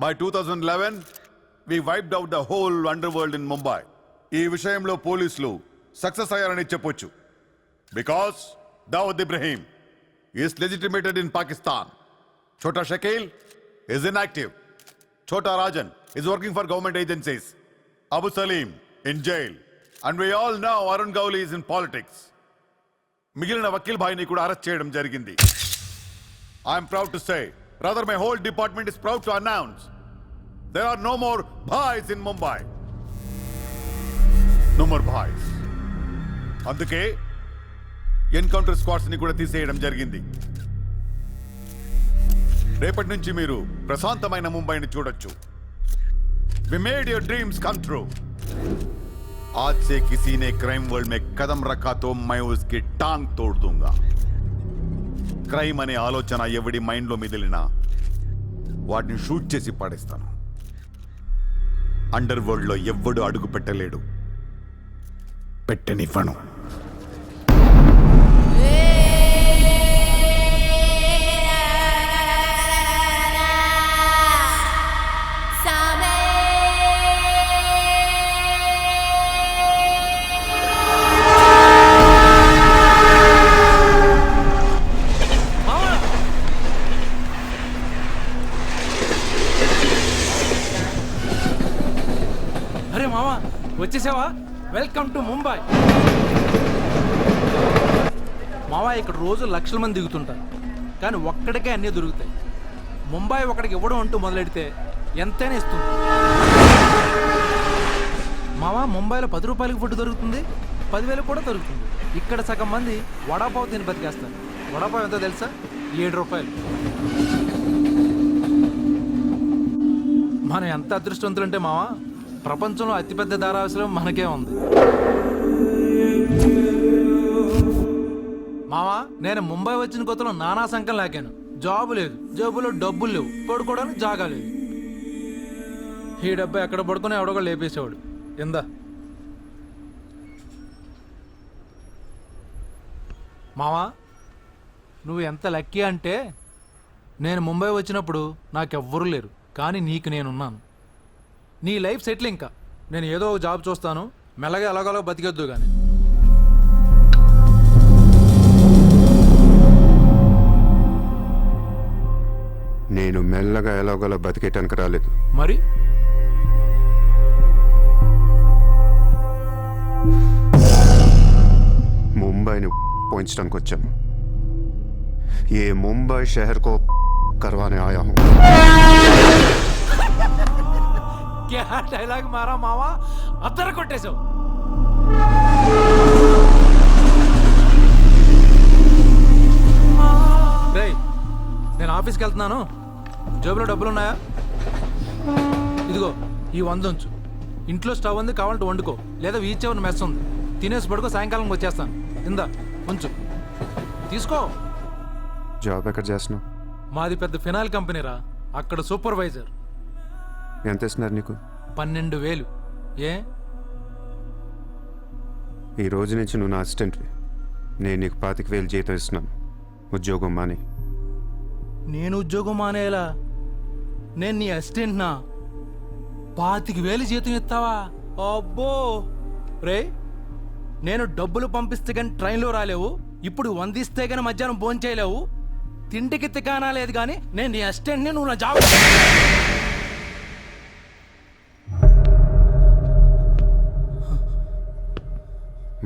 By 2011, we wiped out the whole underworld in Mumbai. ఈ విషయంలో పోలీసులు సక్సెస్ అయ్యారని చెప్పొచ్చు. Because Dawood Ibrahim is legitimated in Pakistan. Chota Shakil is inactive. Chota Rajan is working for government agencies. Abu Salim in jail. And we all know Arun Gowli is in politics. మిగిలిన వకీల్ భాయ్ని కూడా arrest చేయడం జరిగింది. I'm proud to say, rather my whole department is proud to announce, there are no more bhais in Mumbai. No more bhais. అందుకే encounter squads ని కూడా తీసేయడం జరిగింది. రేపటి నుంచి మీరు ప్రశాంతమైన ముంబైని చూడొచ్చు. We made your dreams come true. आज से किसी ने क्राइम वर्ल्ड में कदम रखा तो मैं उसकी टांग तोड़ दूंगा. క్రైమ్ అనే ఆలోచన ఎవడి మైండ్ లో మిదిలినా వాటిని షూట్ చేసి పడేస్తాను. అండర్ వరల్డ్ లో ఎవ్వడు అడుగు పెట్టలేడు, పెట్టనివ్వను. వచ్చేసావా? Welcome to Mumbai. మావా, ఇక్కడ రోజు లక్షల మంది దిగుతుంటారు, కానీ ఒక్కడికే అన్నీ దొరుకుతాయి. ముంబై ఒకడికి ఇవ్వడం అంటూ మొదలెడితే ఎంతైనా ఇస్తుంది. మావా, ముంబైలో 10 రూపాయలకి ఫుడ్ దొరుకుతుంది, 10,000 కూడా దొరుకుతుంది. ఇక్కడ సగం మంది వడాపావు తిని బతికేస్తారు. వడాపావు ఎంతో తెలుసా? 7 రూపాయలు. మనం ఎంత అదృష్టవంతులంటే మావా, ప్రపంచంలో అతిపెద్ద ధారావాసం మనకే ఉంది. మావా, నేను ముంబై వచ్చిన కొత్తలో నానా సంఖ్యం లాగాను. జాబు లేదు, జేబులో డబ్బులు లేవు, పడుకోవడానికి జాగా లేదు. ఈ డబ్బా ఎక్కడ పడుకుని ఎవడో లేపేసేవాడు. ఎందా మావా, నువ్వు ఎంత లక్కీ అంటే, నేను ముంబై వచ్చినప్పుడు నాకెవ్వరూ లేరు, కానీ నీకు నేనున్నాను. నీ లైఫ్ సెటిల్. ఇంకా నేను ఏదో ఒక జాబ్ చూస్తాను, మెల్లగా ఎలాగోలా బతికొద్దు. కానీ నేను మెల్లగా ఎలాగోలా బతికేటానికి రాలేదు. మరి ముంబైని పోయించడానికి వచ్చాను. ఏ ముంబై షహర్ కో करवाने आया हूं. क्या डायलॉग मारा मावा, అద్దర కొట్టేశావు. రేయ్, నేను ఆఫీస్కి వెళ్తున్నాను. జేబులో డబ్బులు ఉన్నాయా? ఇదిగో ఈ 100 ఉంచు. ఇంట్లో స్టవ్ ఉంది, కావాలంటే వండుకో, లేదా వీచ్ మెస్ ఉంది, తినేసి పడుకో. సాయంకాలం వచ్చేస్తాను. ఇందా ఉంచు, తీసుకో. జాబ్ ఎక్కడ చేస్తున్నావు? మాది పెద్ద ఫినాయిల్ కంపెనీరా, అక్కడ సూపర్వైజర్. ఎంత ఇస్తున్నారు నీకు? 12,000. ఏ? ఈ రోజు నుంచి నువ్వు నా అసిస్టెంట్వి. నేను నీకు 25,000 జీతం ఇస్తున్నాను. ఉద్యోగం మాని. నేను ఉద్యోగం మానేలా? నేను నీ అసిస్టెంట్నా? 25,000 జీతం ఇస్తావా? అబ్బో రే, నేను డబ్బులు పంపిస్తే కానీ ట్రైన్లో రాలేవు, ఇప్పుడు 100 ఇస్తే కానీ మధ్యాహ్నం భోజనం చేయలేవు, తిండికి తికానా లేదు. కానీ నేను నీ అసిస్టెంట్ని, నువ్వు నా జాబ్.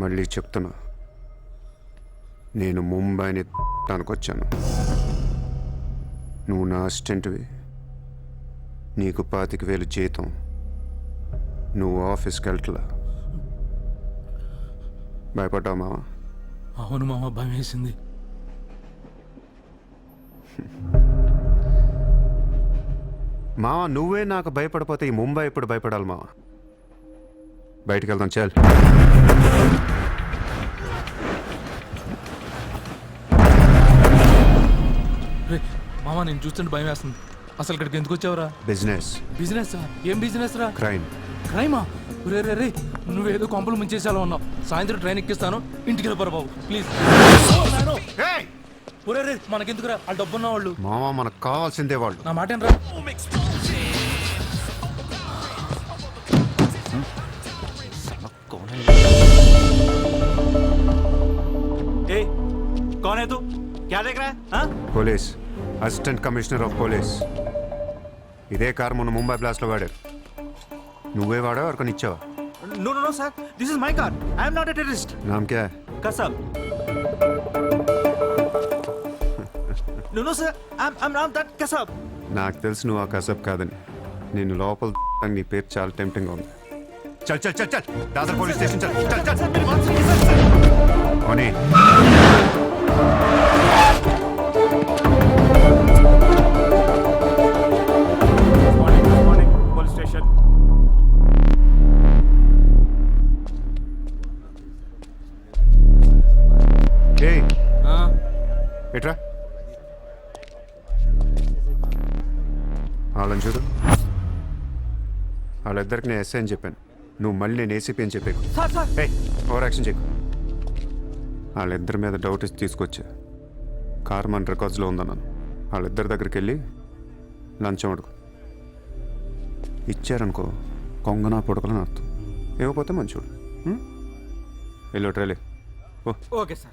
మళ్ళీ చెప్తున్నా, నేను ముంబైని వచ్చాను. నువ్వు నా అసిస్టెంట్వి, నీకు 25,000 జీతం, నువ్వు ఆఫీస్కి వెళ్ళట్లా. భయపడ్డావు మావా? అవును మామ, భయం వేసింది. మావా, నువ్వే నాకు భయపడిపోతే ఈ ముంబై ఎప్పుడు భయపడాలి మావా? బయటికి వెళ్దాం, చాలు. మామ, నేను చూస్తుంటే భయం వేస్తుంది. అసలు ఇక్కడికి ఎందుకు వచ్చావురా? బిజినెస్. బిజినెస్? ఏం బిజినెస్ రా? క్రైమ్. క్రైమా? రే రే రే, నువ్వేదో కొంపలు ముంచేసేలా ఉన్నావు. సాయంత్రం ట్రైన్ ఎక్కిస్తాను, ఇంటికి వెళ్ళిపోరా బాబు ప్లీజ్. రే, మనకెందుకురా? వాళ్ళు డబ్బున్న వాళ్ళు. మావా, మనకు కావాల్సిందే వాళ్ళు. నా మాట ఏంట్రా? है तू? क्या देख रहा है? हाँ? Police assistant commissioner of police. ఇదే కార్ మొన్న ముంబై బ్లాస్ట్లో వాడారు. నువ్వే వాడావు ఎవరికొని ఇచ్చావా? No, no, no, sir. This is my car. I am not a terrorist. నామ్ క్యా? Kasab. No, no, sir. I'm not that Kasab. నాకు తెలుసు నువ్వు ఆ కసబ్ కాదని. నేను లోపల నీ పేరు చాలా టెంప్టింగ్గా ఉంది. చల్ చల్ చల్ చల్ దాదర్ పోలీస్ స్టేషన్ చల్ చల్ చల్. Sir, मेरी बात सुनिए, sir. ఓనీ Morning, police station. ఏయ్ ఆ, ఎట్రా వాళ్ళని చూడు. వాళ్ళిద్దరికి నేను ఎస్ఐ అని చెప్పాను. నువ్వు మళ్ళీ నేను ఏసీపీ అని చెప్పాను. Sir, sir. ఏయ్ ఓవర్ యాక్షన్ చేయకు. వాళ్ళిద్దరి మీద డౌట్ ఇచ్చి తీసుకొచ్చా. కార్ మన రికార్డ్స్లో ఉందన్నాను. వాళ్ళిద్దరి దగ్గరికి వెళ్ళి లంచం అడుగు. ఇచ్చారనుకో కొంగనా పొడకలని అర్థం. ఇవ్వకపోతే మంచోడు. వెళ్ళో ట్రైలే ఓ. Okay, sir.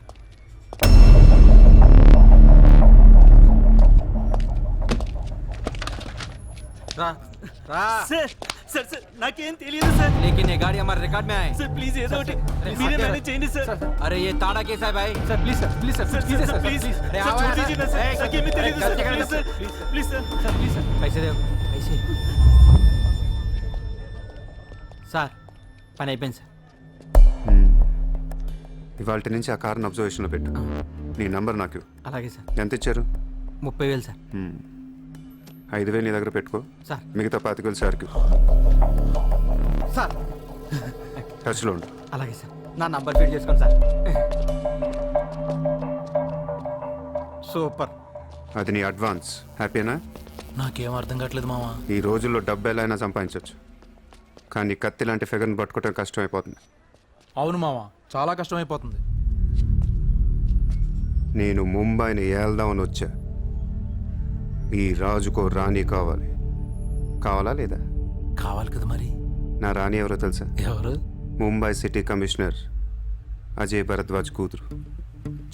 రా రా. Sir, నాకేం తెలియదు సార్. लेकिन ये गाड़ी हमारे रिकॉर्ड में आए. సార్ ప్లీజ్ ఏదో ఒకటి अरे, మీరే सर, మేనేజ్ చేయండి సార్. अरे ये ताड़ा कैसा है भाई? Sir please sir please sir sir please sir please అరే, సార్ ఆవా, छोड़ दीजिए ना ए, सर. నాకేమీ తెలియదు సార్. गलती कर please sir please sir. Sir please sir पैसे दे पैसे. సార్ పని అయిపోయింది సార్. ఇవాళ నుంచి ఆ కార్ని అబ్జర్వేషన్లో పెట్టు. నీ నంబర్ నాకు అలాగే సార్. ఎంత ఇచ్చారు? 30,000 సార్. 5,000 నీ దగ్గర పెట్టుకో. సార్. మిగతా 25,000 సార్కి సార్ టచ్లో ఉండు. అలాగే సార్. నా నంబర్ ఫీడ్ చేసుకోండి సార్. సూపర్. అది నీ అడ్వాన్స్. హ్యాపీనా? నాకేం అర్థం కావట్లేదు మావా. ఈ రోజుల్లో డబ్బు ఎలా అయినా సంపాదించవచ్చు, కానీ కత్తి లాంటి ఫిగర్ని పట్టుకోవడం కష్టం అయిపోతుంది. అవును మావా, చాలా కష్టమైపోతుంది. నేను ముంబైని ఏల్దామని వచ్చా. ఈ రాజుకో రాణి కావాలి. కావాలా లేదా? కావాలి కదా మరి. నా రాణి ఎవరో తెలుసా? ఎవరు? ముంబై సిటీ కమిషనర్ అజయ్ భరద్వాజ్ కూతురు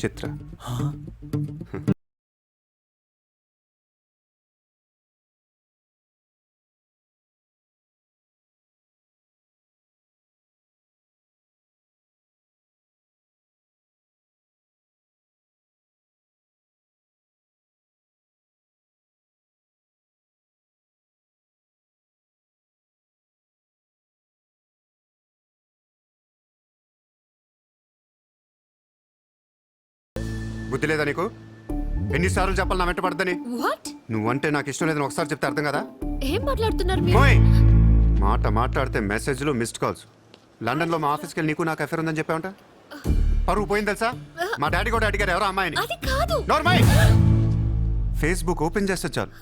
చిత్ర. బుద్ధి లేదా నీకు? ఎన్నిసార్లు చెప్పాలి నా వెంట పడద్దని? వాట్? నువ్వంటే నాకు ఇష్టం లేదని ఒకసారి చెప్తే అర్థం కదా? ఏం మాట్లాడుతున్నారు మీరు? ఓయ్! మాట మాట్లాడితే మెసేజ్లు మిస్డ్ కాల్స్. లండన్లో మా ఆఫీస్కి వెళ్ళి నీకు నాకు అఫేర్ ఉందని చెప్పావంట. పరువు పోయింది తెలుసా? మా డాడీ కూడా అడిగారు ఎవరో అమ్మాయిని. అది కాదు. నార్మల్ ఫేస్బుక్ ఓపెన్ చేస్తే చాలు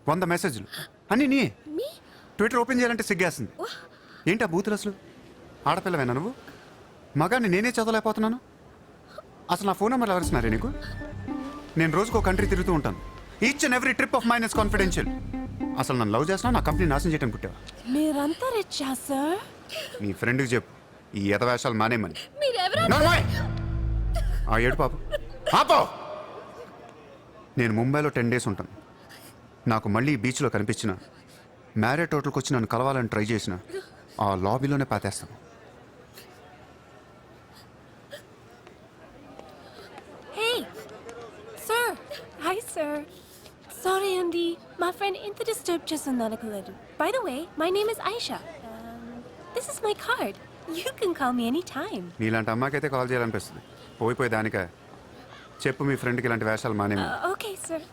100 మెసేజ్లు అన్నీ నీ. మీ ట్విట్టర్ ఓపెన్ చేయాలంటే సిగ్గేస్తుంది. ఏంటా బూతులు అసలు? ఆడపిల్లవేనా నువ్వు? మగాన్ని నేనే చదవలేకపోతున్నాను. అసలు నా ఫోన్ నెంబర్ ఎవరిస్తున్నారే నీకు? నేను రోజుకో కంట్రీ తిరుగుతూ ఉంటాను. Each and every trip of mine is confidential. అసలు నన్ను లవ్ చేస్తున్నా, నా కంపెనీ నాశనం చేయడం పుట్టావా? మీరంతా రిచ్చా సార్? నీ ఫ్రెండ్కి చెప్పు ఈ ఎదవేషాలు మానేమని. మీరెవరు? నార్మల్ ఆ ఏడు పాప పాపో. నేను ముంబైలో 10 days ఉంటాను. నాకు మళ్ళీ ఈ బీచ్లో కనిపించిన, మ్యారేట్ హోటల్కి వచ్చి నన్ను కలవాలని ట్రై చేసిన ఆ లాబీలోనే పాతేస్తాను. Hey sir. Hi sir. Sorry అండి, మా ఫ్రెండ్ ఇంత డిస్టర్బ్ చేస్తుంది అనుకోలేదు. By the way, my name is Aisha. This is my card. You can call me any time. నీలాంటి అమ్మాయికైతే కాల్ చేయాలనిపిస్తుంది. పోయిపోయి దానికా? చెప్పు మీ ఫ్రెండ్కి ఇలాంటి వేషాలు మానేమని. Okay sir.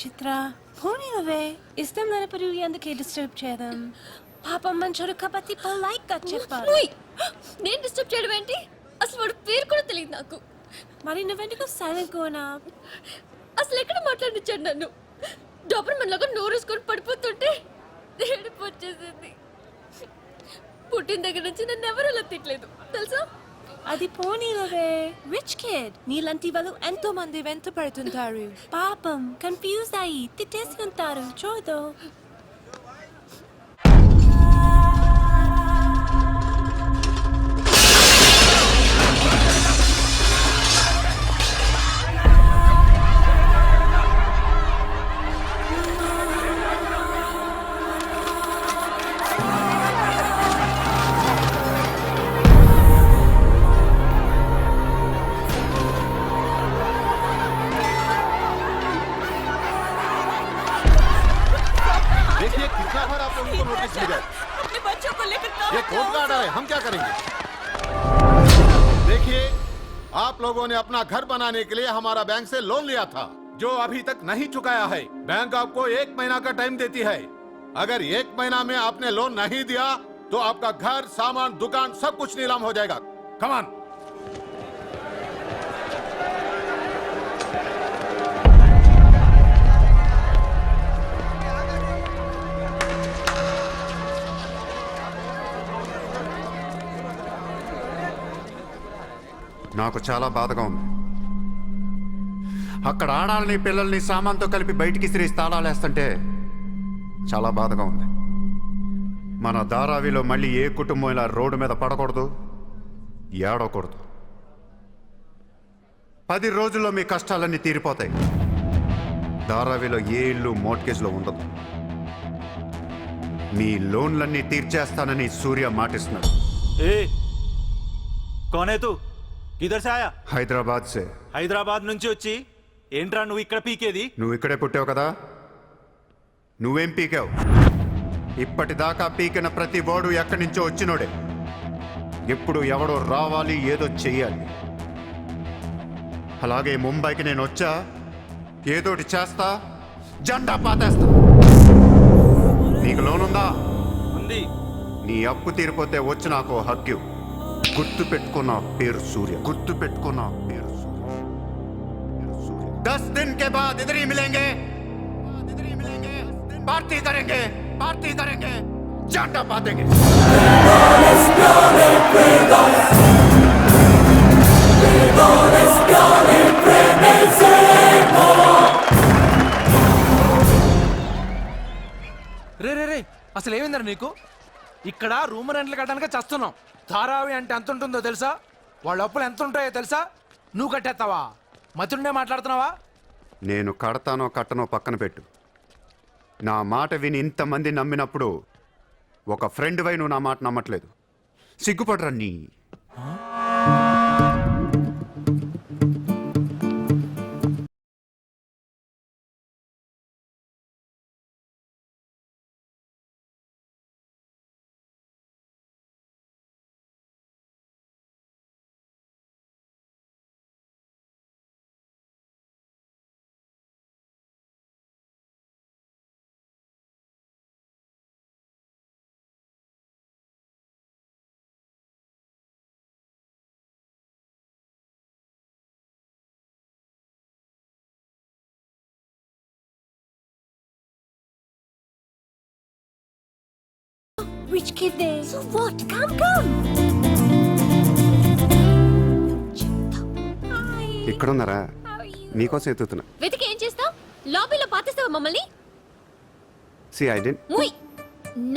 చిత్ర పోనీవే. ఇష్టం లేనప్పుడు ఎందుకే డిస్టర్బ్ చేయడం? పాపం మంచోడు కాబట్టి పొలైట్ గా చెప్పాలి. నేను డిస్టర్బ్ చేయడం ఏంటి? అసలు వాడు పేరు కూడా తెలియదు నాకు. మరి నువ్వెందుకు సైలెంట్ కోనా? అసలు ఎక్కడ మాట్లాడించాడు నన్ను? డాబర్ మనలాగా నోరేసుకొని పడిపోతుంటే ఏడుపు వచ్చేసింది. పుట్టిన దగ్గర నుంచి నన్ను ఎవరు అలా తిట్టలేదు తెలుసా? అది పోనీవే. రిచ్ కిడ్ నీలాంటి వాళ్ళు ఎంతో మంది వెంట పడుతుంటారు. పాపం కన్ఫ్యూజ్ అయ్యి తిట్టేసి ఉంటారు. చూడు. पे उनको नोटिस मिल जाए। अपने बच्चों को लेकर कहाँ ये कोर्ट का ऑर्डर है, हम क्या करेंगे? देखिए, आप लोगों ने अपना घर बनाने के लिए हमारा बैंक से लोन लिया था, जो अभी तक नहीं चुकाया है। बैंक आपको 1 महीना का टाइम देती है। अगर 1 महीना में आपने लोन नहीं दिया तो आपका घर, सामान, दुकान सब कुछ नीलाम हो जाएगा। Come on. నాకు చాలా బాధగా ఉంది. అక్కడ ఆడాలని పిల్లల్ని సామాన్తో కలిపి బయటికి సిరేసి తాళాలేస్తుంటే చాలా బాధగా ఉంది. మన ధారావిలో మళ్ళీ ఏ కుటుంబం ఇలా రోడ్డు మీద పడకూడదు, ఏడవకూడదు. 10 రోజుల్లో మీ కష్టాలన్నీ తీరిపోతాయి. ధారావిలో ఏ ఇల్లు మోర్ట్గేజ్లో ఉండదు. మీ లోన్లన్నీ తీర్చేస్తానని సూర్య మాటిస్తున్నాడు. ए कौन है तू? किधर से आया? హైదరాబాద్ సే. హైదరాబాద్ నుంచి వచ్చి ఏంట్రా నువ్వు ఇక్కడ పీకేది? నువ్వు ఇక్కడే పుట్టావు కదా, నువ్వేం పీకావు? ఇప్పటిదాకా పీకిన ప్రతి వాడు ఎక్కడి నుంచో వచ్చినోడే. ఎప్పుడు ఎవడో రావాలి, ఏదో చెయ్యాలి. అలాగే ముంబైకి నేను వచ్చా, ఏదోటి చేస్తా, జెండా పాతేస్తా. నీకు లోన్ ఉందా? ఉంది. నీ అప్పు తీరిపోతే వచ్చి నాకు హక్కు. గుర్తు పెట్టుకున్న పేరు సూర్య. గుర్తు పెట్టుకున్న పేరు సూర్య. 10 दिन के बाद इधर ही मिलेंगे, पार्टी करेंगे, पार्टी करेंगे, चाटा पातेंगे. రే రే రే అసలు ఏమైందరా నీకు? ఇక్కడ రూమ్ రెంట్లు కట్టడానికి చస్తున్నాం. ధారావి అంటే ఎంత ఉంటుందో తెలుసా? వాళ్ళ అప్పులు ఎంత ఉంటాయో తెలుసా? నువ్వు కట్టేస్తావా? మతుండే మాట్లాడుతున్నావా? నేను కడతానో కట్టనో పక్కన పెట్టు. నా మాట విని ఇంతమంది నమ్మినప్పుడు ఒక ఫ్రెండ్ వై నువ్వు నా మాట నమ్మట్లేదు. సిగ్గుపడరా నీ. Rich kid there. So what? Come. Hi. ఇక్కడున్నారా? How are you? నీకోసం ఎత్తుతున్నా. వెతికి ఏం చేస్తావు? లాబీలో పాతేస్తావా మమ్మల్ని? సి ఐ డెంట్. ముయ్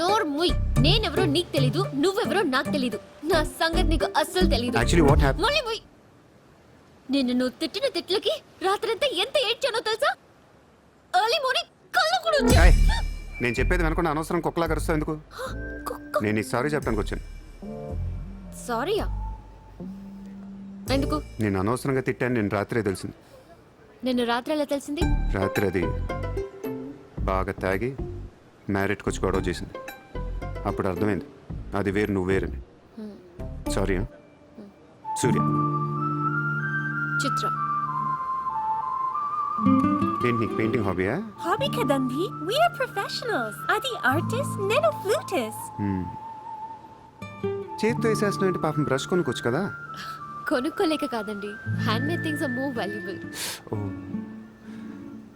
నోర్ ముయ్. నేనెవరో నీకు తెలీదు, నువ్వెవరో నాకు తెలీదు. నా సంగతి నీకు అస్సలు తెలీదు. Actually what happen? మళ్ళీ ముయ్. నిన్ను నువ్వు తిట్టిన తిట్లకి రాత్రంతా ఎంత ఏడ్చానో తెలుసా? ఎర్లీ మార్నింగ్ కళ్ళు కూడా వచ్చాయి. నేను చెప్పేది వెనకుండా అనవసరం కుక్కలా కరుస్తావు ఎందుకు? కుక్క. నేను ఈ సారీ చెప్పడానికి వచ్చాను. సారీయా? ఎందుకు? నేను అనవసరంగా తిట్టాను. నేను రాత్రే తెలిసింది. నిన్ను రాత్రి ఎలా తెలిసింది? రాత్రి అది బాగా తాగి మ్యారేట్కి వచ్చి గొడవ చేసింది. అప్పుడు అర్థమైంది అది వేరు, నువ్వు వేరని. సారీ. సూర్య. చిత్ర. ఏంటి నీకు painting హాబీయా? Hobby kadandi. We are professionals. Adi artist, nenu flutist. చేతితో వేసేసిన అంటే పాపం బ్రష్ కొనుక్కోవచ్చు కదా. కొనుక్కోలేక కాదండి, hand made things are more valuable. ఓ,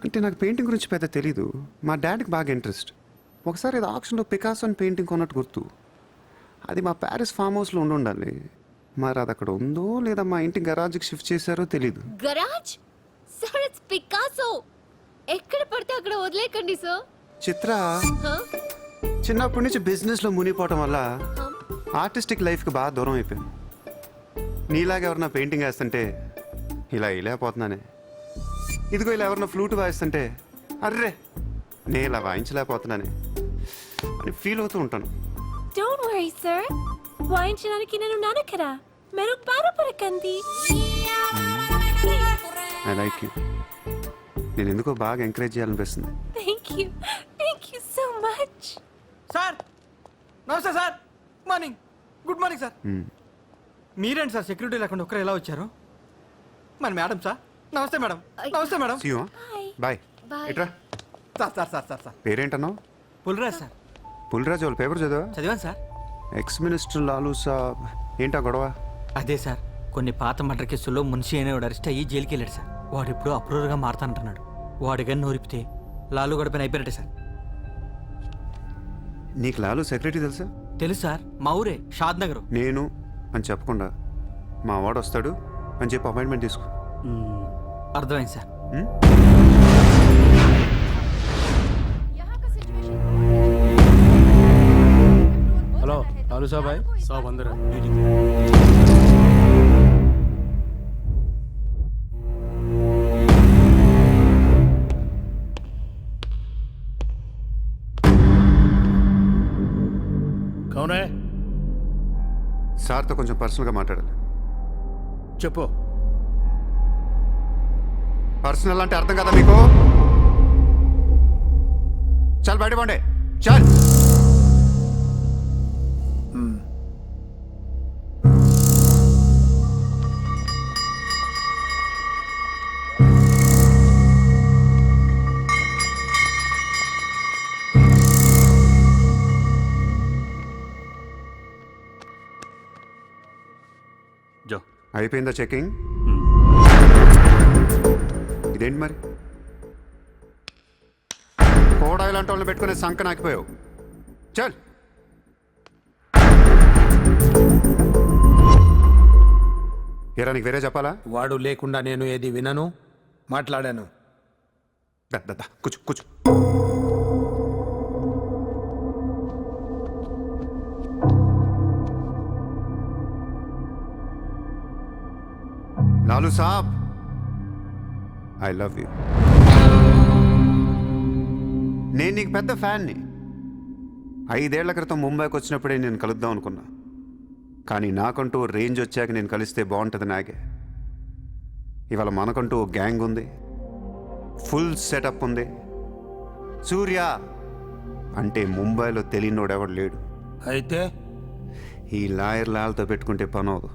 అంటే నాకు పెయింటింగ్ గురించి పెద్ద తెలీదు. మా డాడీకి బాగా ఇంట్రెస్ట్. ఒకసారి ఏదో ఆక్షన్లో పికాసో అని పెయింటింగ్ కొన్నట్టు గుర్తు. అది మా ప్యారిస్ ఫామ్ హౌస్లో ఉండాలి. మరి అది అక్కడ ఉందో లేదా మా ఇంటి గరాజ్కి షిఫ్ట్ చేశారో తెలీదు. గరాజ్? Sir it's Picasso. ఎక్కడ పడితే అక్కడ వదిలేకండి సార్. చిత్ర చిన్నప్పటి నుంచి బిజినెస్లో మునిగిపోవటం వల్ల ఆర్టిస్టిక్ లైఫ్కి బాగా దూరం అయిపోయాను. నీలాగా ఎవరన్నా పెయింటింగ్ వేస్తుంటే ఇలా వేయలేకపోతున్నానే. ఇదిగో ఇలా ఎవరన్నా ఫ్లూట్ వాయిస్తుంటే అర్రే నేను ఇలా వాయించలేకపోతున్నానే అని ఫీల్ అవుతూ ఉంటాను. Don't worry, sir. వాయించడానికి నేను నాన్న కదా. మీరు బాధపడకండి. I like you. నేను ఎందుకో బాగా ఎంకరేజ్ చేయాలనిపిస్తుంది. Thank you. Thank you so much. Sir sir మీరేంటి సార్ సెక్యూరిటీ లేకుండా ఒక్కరు ఎలా వచ్చారు? మన madam sir. Namaste madam. Namaste madam. See you bye. Bye. ఎట్రా సార్ పేరేంటన్నావు? పుల్రాజ్ సార్. పుల్రాజు వాళ్ళ పేపర్ చదివా? చదివాను sir. Ex minister Lalu saab ఏంటా గొడవ? అదే సార్, కొన్ని పాత మర్డర్ కేసుల్లో మున్షి అనేవాడు అరెస్ట్ అయ్యి జైలుకి వెళ్ళాడు సార్. వాడు ఇప్పుడు అప్రూవర్గా మారుతానంటున్నాడు. వాడి గన్ను నోరిపితే లాలు గడపని అయిపోయినట్టే సార్. నీకు లాలూ సెక్రటరీ తెలుసా? తెలుసు సార్, మా ఊరే షాద్ నగర్. నేను అని చెప్పకుండా మా వాడు వస్తాడు అని చెప్పి అపాయింట్మెంట్ తీసుకో. అర్థమైంది సార్. हेलो लालू साहब भाई साहब अंदर है। कौन है? సార్తో కొంచెం పర్సనల్గా మాట్లాడాలి. చెప్పు. పర్సనల్ అంటే అర్థం కదా మీకు? చల్ బయట పండే చల్. जाओ। అయిపోయిందా చెకింగ్? ఇదేంటి మరి కోడా ఇలాంటి వాళ్ళని పెట్టుకునే సంక నాకిపోయావు. చల్. ఎరా నీకు వేరే చెప్పాలా? వాడు లేకుండా నేను ఏది వినను, మాట్లాడాను. కూర్చో కూర్చో. లాలూ సాబ్, ఐ లవ్ యూ. నేను నీకు పెద్ద ఫ్యాన్ని. 5 ఏళ్ల క్రితం ముంబైకి వచ్చినప్పుడే నేను కలుద్దాం అనుకున్నా. కానీ నాకంటూ రేంజ్ వచ్చాక నేను కలిస్తే బాగుంటుంది నాగే. ఇవాళ మనకంటూ ఓ గ్యాంగ్ ఉంది, ఫుల్ సెటప్ ఉంది. సూర్య అంటే ముంబైలో తెలియనోడెవడు లేడు. అయితే ఈ లాయర్ లాల్తో పెట్టుకుంటే పని అవదు.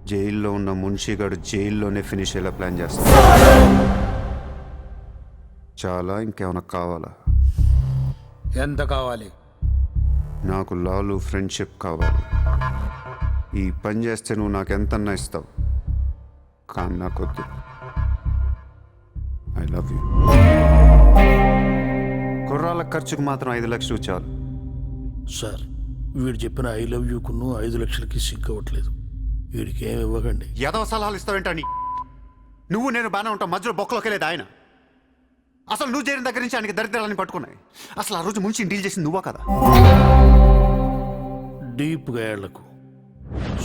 జైల్లో ఉన్న మున్షిగాడు జైల్లోనే ఫినిష్ అయ్యేలా ప్లాన్ చేస్తాడు. చాలా ఇంకేమైనా కావాలా? ఎంత కావాలి? నాకు లాలు ఫ్రెండ్షిప్ కావాలి. ఈ పని చేస్తే నువ్వు నాకు ఎంతన్నా ఇస్తావు, కానీ నాకొద్దు. I love you. కుర్రాళ్ళ ఖర్చుకు మాత్రం 5 లక్షలు చాలు. సార్, వీడు చెప్పిన ఐ లవ్ యూకును 5 లక్షలకి సింక్ అవ్వట్లేదు. వీడికి ఏమి ఇవ్వకండి. ఎదవ సలహాలు ఇస్తావేంటని? నువ్వు నేను బాగానే ఉంటాం, మధ్యలో బొక్కలోకి లేదు ఆయన. అసలు నువ్వు చేరిన దగ్గర నుంచి ఆయనకి దరిద్రాలని పట్టుకున్నాయి. అసలు ఆ రోజు ముంచి డీల్ చేసింది నువ్వా కదా? డీప్గా ఏళ్లకు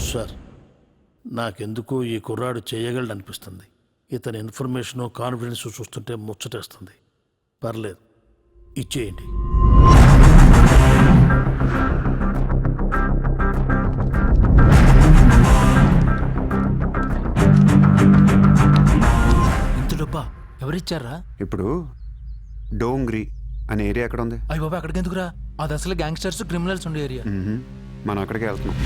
సార్, నాకెందుకు ఈ కుర్రాడు చేయగలడు అనిపిస్తుంది. ఇతని ఇన్ఫర్మేషను కాన్ఫిడెన్స్ చూస్తుంటే ముచ్చటేస్తుంది. పర్లేదు, ఇచ్చేయండి. ఇంత డబ్బా ఎవరిచ్చారా? ఇప్పుడు డోంగ్రీ అనే ఏరియా ఎక్కడ ఉంది? అయ్యి బాబా, అక్కడికి ఎందుకురా? అది అసలు గ్యాంగ్స్టర్స్ క్రిమినల్స్ ఉండే ఏరియా. మనం అక్కడికే వెళ్తున్నాం.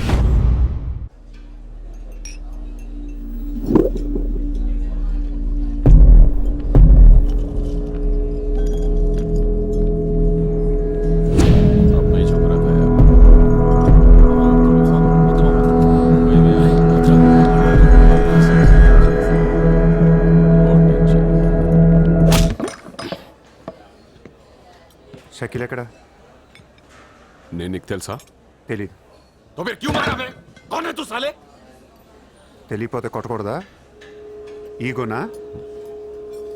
షకీల్ ఎక్కడ? నేను నీకు తెలుసా? తెలీదు. तो फिर क्यों मारा बे? कौन है तू साले? తెలియపోతే కొట్టకూడదా? ఈగోనా?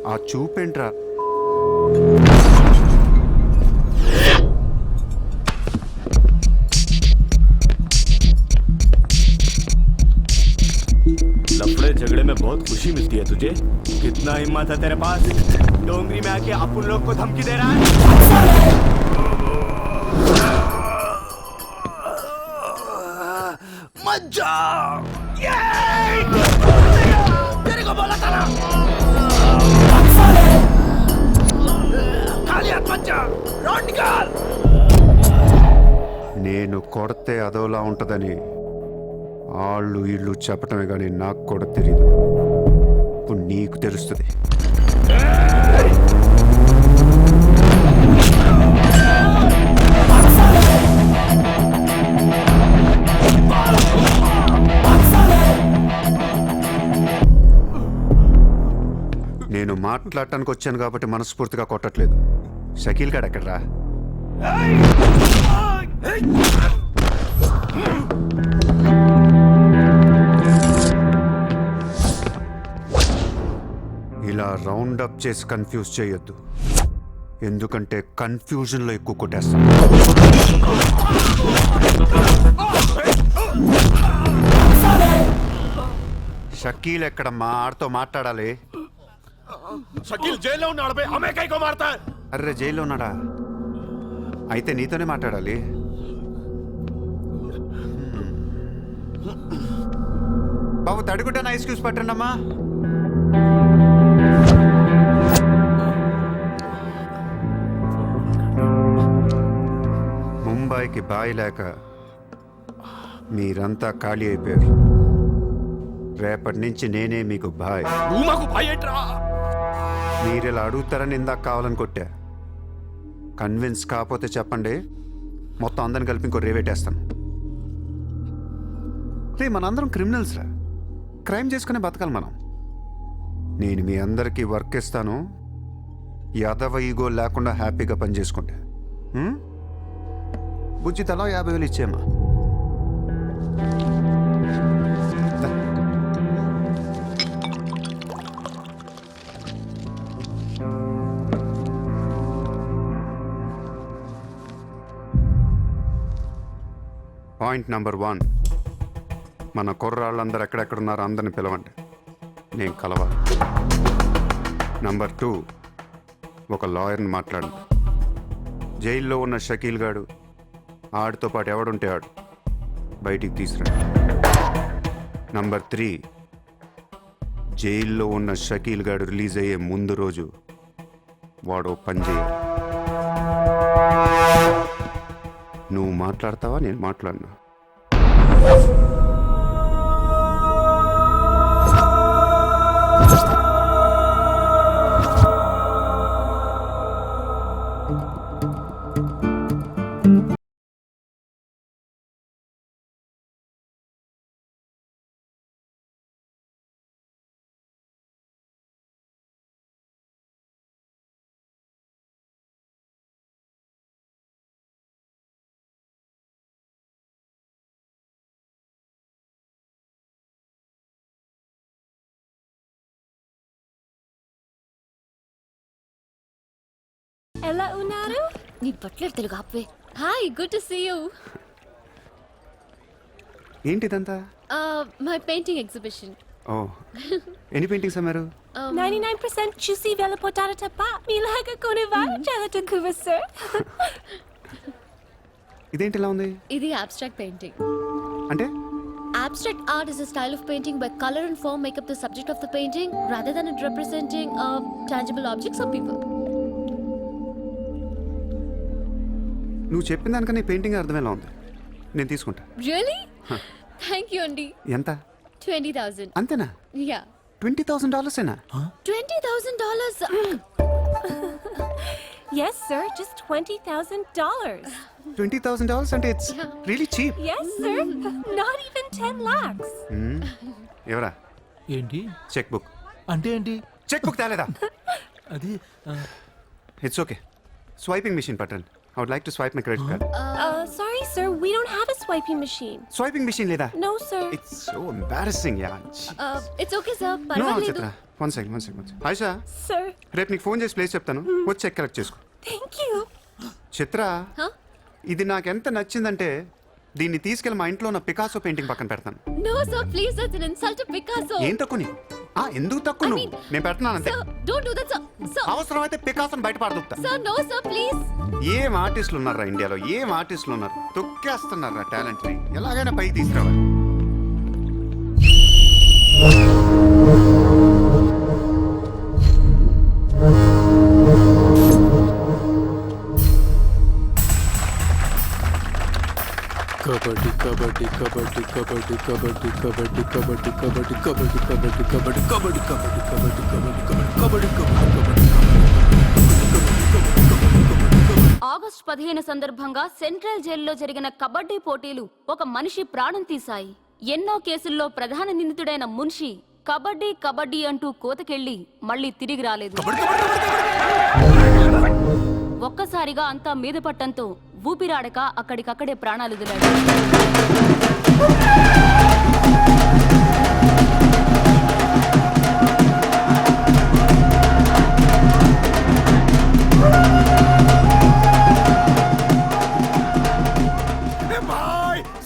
ఆ చూపేంట్రా? लफड़े झगड़े में बहुत खुशी मिलती है तुझे? कितना हिम्मत है तेरे पास? डोंगरी में आके अपन लोग को धमकी दे रहा है? मत जाओ! तेरे को बोला था ना, खाली हाथ मत जा, रॉड निकाल. నేను కొడితే అదోలా ఉంటుందని వాళ్ళు వీళ్ళు చెప్పటమే కానీ నాకు కూడా తెలియదు. ఇప్పుడు నీకు తెలుస్తుంది. నేను మాట్లాడటానికి వచ్చాను కాబట్టి మనస్ఫూర్తిగా కొట్టట్లేదు. షకీల్ గాడు ఎక్కడ్రా? ఇలా రౌండ్ అప్ చేసి కన్ఫ్యూజ్ చేయొద్దు, ఎందుకంటే కన్ఫ్యూజన్లో ఎక్కువ కొట్టేస్తాను. షకీల్ ఎక్కడమ్మా? ఆడితో మాట్లాడాలి. शकील जेल में उन्नाड़ पे हमें कहीं को मारता है? అర్రే జైల్లో ఉన్నాడా? అయితే నీతోనే మాట్లాడాలి. బాబు తడిగుడ్డ ఐస్ క్యూబ్స్ పట్టండి అమ్మా. ముంబైకి బాయ్ లేక మీరంతా ఖాళీ అయిపోయారు. రేపటి నుంచి నేనే మీకు బాయ్. నువ్వు మాకు భయం ఏంట్రా? మీరు ఇలా అడుగుతారని ఇందాక కావాలని కొట్టా. కన్విన్స్ కాకపోతే చెప్పండి, మొత్తం అందరిని కలిపి ఇంకో రేవేటేస్తాను. రే మనందరం క్రిమినల్స్ రా, క్రైమ్ చేసుకునే బతకాలి మనం. నేను మీ అందరికీ వర్క్ ఇస్తాను, యాదవ ఈగో లేకుండా హ్యాపీగా పని చేసుకుంటే. బుజ్జి తలా 50,000 ఇచ్చేమా. పాయింట్ నెంబర్ 1, మన కుర్రాళ్ళందరూ ఎక్కడెక్కడున్నారో అందరిని పిలవండి, నేను కలవాలి. నెంబర్ 2, ఒక లాయర్ని మాట్లాడండి. జైల్లో ఉన్న షకీల్ గాడు, ఆడితో పాటు ఎవడుంటే ఆడు బయటికి తీసుకురండి. నంబర్ 3, జైల్లో ఉన్న షకీల్ గాడు రిలీజ్ అయ్యే ముందు రోజు వాడు పని చేయాలి. నువ్వు మాట్లాడతావా, నేను మాట్లాడినా? ఎలా ఉన్నారు? నీ బట్లర్ తెలుగు ఆపే. Hi, good to see you. ఏంటిదంతా? My painting exhibition. ఓ, ఎన్ని పెయింటింగ్స్ అమ్మారు? 99% చూసి వెళ్ళిపోతారు తప్ప మీలాగా కొనేవారు చాలా తక్కువ సార్. ఇదేంటి ఇలా ఉంది? ఇది abstract painting. అంటే Abstract art is a style of painting where color and form make up the subject of the painting rather than it representing tangible objects or people. నువ్వు చెప్పిన దానికన్నా ఈ పెయింటింగ్ అర్థమేలా ఉంది. నేను తీసుకుంటా. Really? Thank you, Andy. ఎంత? 20,000. అంతేనా? Yeah. $20,000 ఏనా? $20,000. Yes sir, just $20,000. $20,000 అంటే it's really cheap. Yes sir, not even 10 lakhs. ఎవరా? ఏంటి చెక్ బుక్. అంటే ఏంటి? చెక్ బుక్ తేలేదా? అది ఇట్స్ ఓకే. స్వైపింగ్ మిషన్ పట్టండి. I would like to swipe my credit card. Sorry sir, we don't have a swiping machine. Swiping machine లేదా? No sir. It's so embarrassing, yeah. It's okay, sir. No, పర్వాలేదు. చిత్ర. One second. Ayesha, Sir, రేపు నీకు phone చేసి place చెప్తాను, వచ్చి check collect చేసుకో. thank you. Chitra, Huh? ఇది నాకు ఎంత నచ్చిందంటే దీన్ని తీసుకెళ్ళి మా ఇంట్లో ఉన్న పికాసో పెయింటింగ్ పక్కన పెడతాను. No, sir, please, that's an insult to Picasso. ఏం తక్కువ నీకు? ఎందుకు తక్కువ నువ్వు? నేను పెడుతున్నాను అంతే. Sir, don't do that, sir. Sir, అవసరమైతే పికాసోని బయట పడదుకుతా. sir, no, sir, please. ఏం ఆర్టిస్టులు ఉన్నారా ఇండియాలో? ఏం ఆర్టిస్టులు ఉన్నారు? తొక్కేస్తున్నారా టాలెంట్ ని? ఎలాగైనా పైకి తీసుకురావాలి. కబడ్డీ కబడ్డీ కబడ్డీ కబడ్డీ కబడ్డీ కబడ్డీ కబడ్డీ కబడ్డీ కబడ్డీ కబడ్డీ కబడ్డీ కబడ్డీ కబడ్డీ ఆగస్టు 15 సందర్భంగా సెంట్రల్ జైల్లో జరిగిన కబడ్డీ పోటీలు ఒక మనిషి ప్రాణం తీశాయి. ఎన్నో కేసుల్లో ప్రధాన నిందితుడైన మున్షి కబడ్డీ కబడ్డీ అంటూ కోతకెళ్లి మళ్ళీ తిరిగి రాలేదు. ఒక్కసారిగా అంతా మీద పట్టంతో ఊపిరాడక అక్కడికక్కడే ప్రాణాలు వదిలాడు.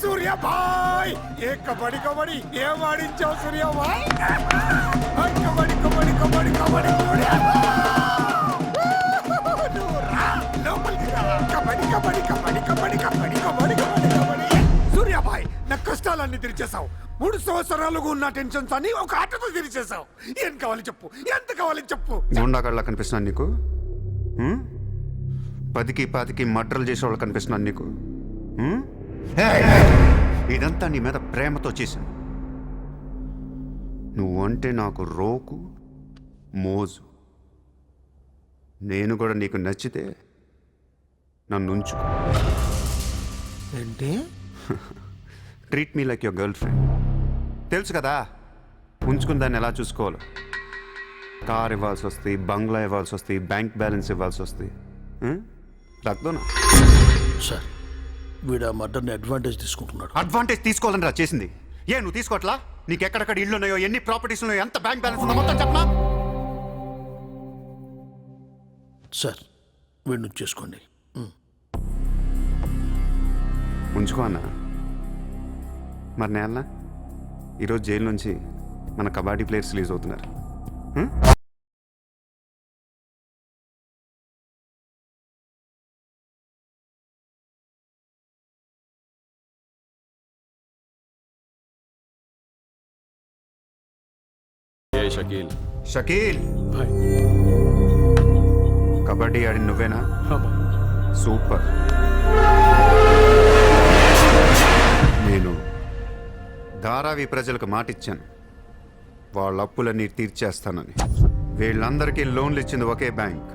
సూర్య భాయ్ ఏ కబడ్డీ కబడ్డీ ఏం ఆడించావు సూర్య భాయ్? కబడ్డీ కబడ్డీ కబడ్డీ కబడ్డీ కబడ్డీ కబడ్డీ కబడ్డీ కబడ్డీ కబడ్డీ కబడ్డీ కబడ్డీ కబడ్డీ. సూర్య భాయ్ నా కష్టాలన్నీ తీర్చేశావు. 3 సంవత్సరాలుగా ఉన్న టెన్షన్స్ అన్ని ఒక ఆటతో తీర్చేశావు. ఏం కావాలి చెప్పు, ఎంత కావాలి చెప్పు. గుండాగళ్ళ కనిపిస్తున్నాను నీకు? 10కి 15కి మర్డర్లు చేసేవాళ్ళు కనిపిస్తున్నాను నీకు? ఇదంతా నీ మీద ప్రేమతో చేశాను. నువ్వంటే నాకు రోకు మోజు. నేను కూడా నీకు నచ్చితే నన్ను ఉంచుకో. ఏంటి? Treat me like your girl friend. తెలుసు కదా ఉంచుకుని దాన్ని ఎలా చూసుకోవాలో. కార్ ఇవ్వాల్సి వస్తుంది, బంగ్లా ఇవ్వాల్సి వస్తుంది, బ్యాంక్ బ్యాలెన్స్ ఇవ్వాల్సి వస్తుంది. రక్తోనా సార్ వీడు ఆ మర్డర్ని అడ్వాంటేజ్ తీసుకుంటున్నాడు. అడ్వాంటేజ్ తీసుకోవాలని రా చేసింది. ఏ నువ్వు తీసుకోవట్లా? నీకు ఎక్కడెక్కడ ఇళ్ళు ఉన్నాయో, ఎన్ని ప్రాపర్టీస్ ఉన్నాయో, ఎంత బ్యాంక్ బ్యాలెన్స్ ఉందో మొత్తం చెప్పనా? సార్ వీడిని చేసుకోండి. ఉంచుకో అన్న. మరి నేనా ఈరోజు జైలు నుంచి మన కబడ్డీ ప్లేయర్స్ రిలీజ్ అవుతున్నారు. షకీల్ షకీల్ బాయ్. కబడ్డీ ఆడి నువ్వేనా? సూపర్. నేను ధారావి ప్రజలకు మాటిచ్చాను, వాళ్ళ అప్పులన్నీ తీర్చేస్తానని. వీళ్ళందరికీ లోన్లు ఇచ్చింది ఒకే బ్యాంక్,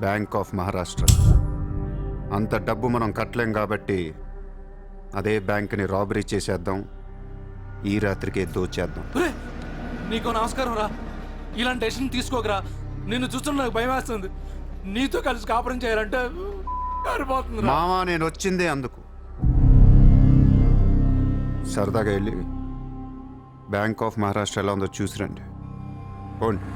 బ్యాంక్ ఆఫ్ మహారాష్ట్ర. అంత డబ్బు మనం కట్టలేం కాబట్టి అదే బ్యాంక్ని రాబరీ చేసేద్దాం, ఈ రాత్రికే దోచేద్దాం. నీకు నమస్కారం రా. ఇలాంటి డెసిషన్ తీసుకోకరా. నిన్ను చూస్తున్న నాకు భయం వేస్తుంది. నీతో కలిసి కాపురం చేయాలంటే సరిపోతుంది. మావా నేను వచ్చిందే అందుకు. సరదాగా వెళ్ళి బ్యాంక్ ఆఫ్ మహారాష్ట్ర ఎలా ఉందో చూసిరండి. పోండి.